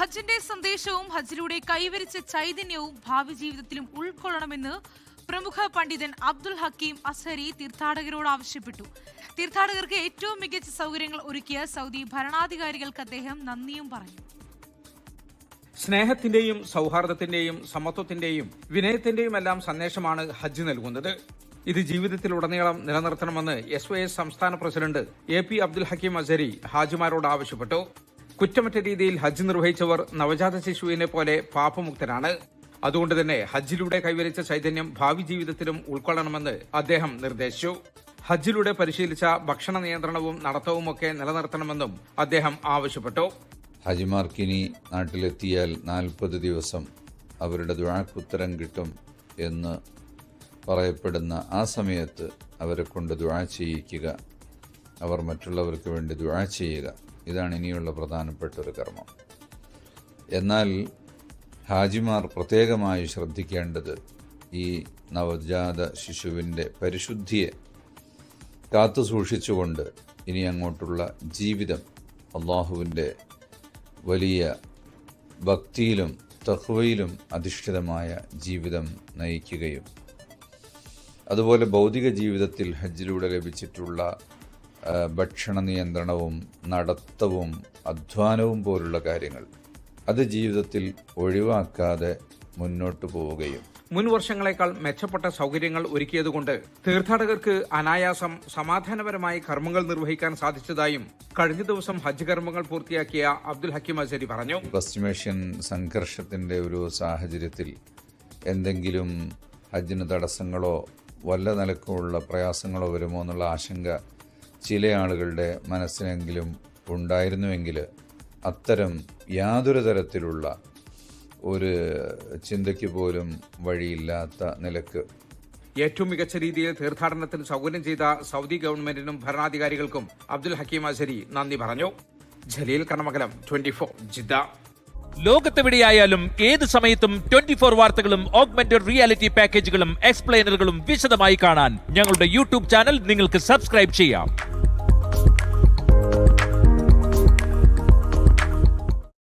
ഹജ്ജിന്റെ സന്ദേശവും ഹജ്ജിലൂടെ കൈവരിച്ച ചൈതന്യവും ഭാവി ജീവിതത്തിലും ഉൾക്കൊള്ളണമെന്ന് പ്രമുഖ പണ്ഡിതൻ അബ്ദുൽ ഹക്കീം അസ്ഹരി തീർത്ഥാടകരോട് ആവശ്യപ്പെട്ടു. തീർത്ഥാടകർക്ക് ഏറ്റവും മികച്ച സൗകര്യങ്ങൾ ഒരുക്കിയ സൗദി ഭരണാധികാരികൾക്ക് അദ്ദേഹം നന്ദിയും പറഞ്ഞു. സ്നേഹത്തിന്റെയും സൗഹാർദ്ദത്തിന്റെയും സമത്വത്തിന്റെയും വിനയത്തിന്റെയും എല്ലാം സന്ദേശമാണ് ഹജ്ജ് നൽകുന്നത്. ഇത് ജീവിതത്തിലുടനീളം നിലനിർത്തണമെന്ന് SYS സംസ്ഥാന പ്രസിഡന്റ് AP അബ്ദുൽ ഹക്കീം അസ്ഹരി ഹാജിമാരോട് ആവശ്യപ്പെട്ടു. കുറ്റമറ്റ രീതിയിൽ ഹജ്ജ് നിർവഹിച്ചവർ നവജാത ശിശുവിനെ പോലെ പാപമുക്തരാണ്. അതുകൊണ്ട് തന്നെ ഹജ്ജിലൂടെ കൈവരിച്ച ചൈതന്യം ഭാവി ജീവിതത്തിലും ഉൾക്കൊള്ളണമെന്ന് അദ്ദേഹം നിർദ്ദേശിച്ചു. ഹജ്ജിലൂടെ പരിശീലിച്ച ഭക്ഷണ നിയന്ത്രണവും നടത്തവുമൊക്കെ നിലനിർത്തണമെന്നും അദ്ദേഹം ആവശ്യപ്പെട്ടു. ഹാജിമാർക്കിനി നാട്ടിലെത്തിയാൽ 40 ദിവസം അവരുടെ ദുആക്കുത്തരം കിട്ടും എന്ന് പറയപ്പെടുന്ന ആ സമയത്ത് അവരെ കൊണ്ട് ദുആ ചെയ്യിക്കുക, അവർ മറ്റുള്ളവർക്ക് വേണ്ടി ദുആ ചെയ്യുക, ഇതാണ് ഇനിയുള്ള പ്രധാനപ്പെട്ട ഒരു കർമ്മം. എന്നാൽ ഹാജിമാർ പ്രത്യേകമായി ശ്രദ്ധിക്കേണ്ടത് ഈ നവജാത ശിശുവിൻ്റെ പരിശുദ്ധിയെ കാത്തു സൂക്ഷിച്ചുകൊണ്ട് ഇനി അങ്ങോട്ടുള്ള ജീവിതം അള്ളാഹുവിൻ്റെ വലിയ ഭക്തിയിലും തഖ്വയിലും അധിഷ്ഠിതമായ ജീവിതം നയിക്കുകയും അതുപോലെ ഭൗതിക ജീവിതത്തിൽ ഹജ്ജിലൂടെ ലഭിച്ചിട്ടുള്ള ഭക്ഷണ നിയന്ത്രണവും നടത്തവും അധ്വാനവും പോലുള്ള കാര്യങ്ങൾ അത് ജീവിതത്തിൽ ഒഴിവാക്കാതെ മുന്നോട്ടു പോവുകയും മുൻ വർഷങ്ങളെക്കാൾ മെച്ചപ്പെട്ട സൗകര്യങ്ങൾ ഒരുക്കിയതുകൊണ്ട് തീർത്ഥാടകർക്ക് അനായാസം സമാധാനപരമായി കർമ്മങ്ങൾ നിർവഹിക്കാൻ സാധിച്ചതായും കഴിഞ്ഞ ദിവസം ഹജ്ജ് കർമ്മങ്ങൾ പൂർത്തിയാക്കിയ അബ്ദുൽ ഹക്കീം അസ്ഹരി പറഞ്ഞു. പശ്ചിമേഷ്യൻ സംഘർഷത്തിന്റെ ഒരു സാഹചര്യത്തിൽ എന്തെങ്കിലും ഹജ്ജിന് തടസ്സങ്ങളോ വല്ല നിലക്കുമുള്ള പ്രയാസങ്ങളോ വരുമോ എന്നുള്ള ആശങ്ക ചില ആളുകളുടെ മനസ്സിനെങ്കിലും ഉണ്ടായിരുന്നുവെങ്കിൽ അത്തരം യാതൊരു തരത്തിലുള്ള ഒരു ചിന്തയ്ക്ക് പോലും വഴിയില്ലാത്ത നിലക്ക് ഏറ്റവും മികച്ച രീതിയിൽ തീർത്ഥാടനത്തിന് സൗകര്യം ചെയ്ത സൗദി ഗവൺമെന്റിനും ഭരണാധികാരികൾക്കും അബ്ദുൽ ഹക്കീം അസ്ഹരി നന്ദി പറഞ്ഞു. ജലീൽ കർമ്മകലം 24 ജിദ്ദ. ലോകത്തെവിടെയായാലും ഏത് സമയത്തും 24 വാർത്തകളും ഓഗ്മെന്റഡ് റിയാലിറ്റി പാക്കേജുകളും എക്സ്പ്ലെയിനറുകളും വിശദമായി കാണാൻ ഞങ്ങളുടെ YouTube ചാനൽ നിങ്ങൾക്ക് സബ്സ്ക്രൈബ് ചെയ്യാം.